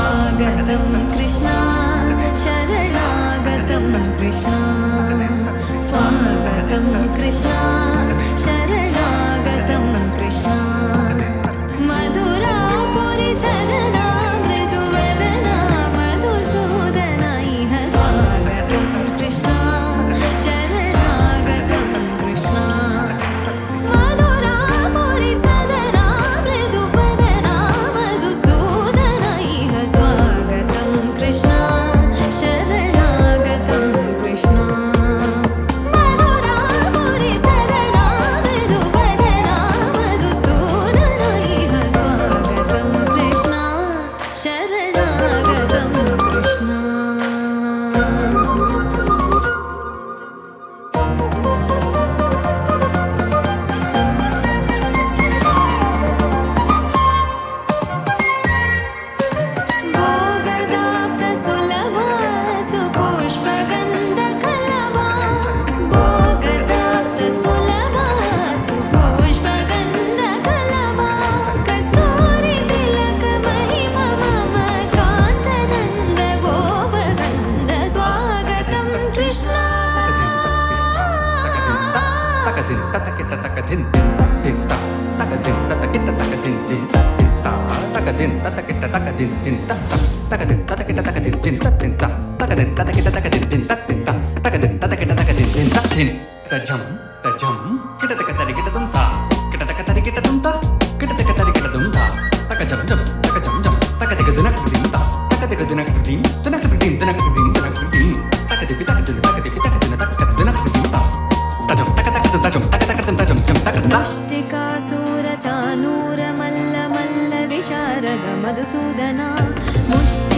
स्वागतं कृष्णा शरणागतं कृष्णा स्वागतं कृष्णा शरणागतं कृष्णा मधुरापुरि सदना मृदुवदना मधुसूदना इह स्वागतं कृष्णा शरणागतं कृष्णा मधुरापुरि सदना मृदुवदना मधुसूदना इह स्वागतं कृष्णा शरणागतं कृष्णा मधुरापुरि सदना मृदुवदना मधुसूदना इह स्वागतं कृष्णा शरणागतं कृष्णा भोगदाप्तसुलभा सुपुष्पगन्धकलभा भोगदाप्तसुलभा सुपुष्पगन्धकलभा कस्तूरितिलकमहिमा मम कान्तनन्द गोपगन्ध स्वागतं कृष्णा तकदिन ततकिट तकदिन दिन ता तकदिन ततकिट तकदिन दिन ता तकदिन ततकिट तकदिन दिन ता तकदिन ततकिट तकदिन दिन ता तकदिन ततकिट तकदिन दिन ता तकदिन ततकिट तकदिन दिन ता दिन तजम किट तक तरिकिट तुम ता किट तक तरिकिट तुम ता किट तक तरिकिट तुम ता तक जम तक दिग दुनक दिन ता तक दिग दुनक दिन तक दिग मुष्टिकासुरचानूरमल्ल मल्ल विशारद मधुसूदना मुष्टि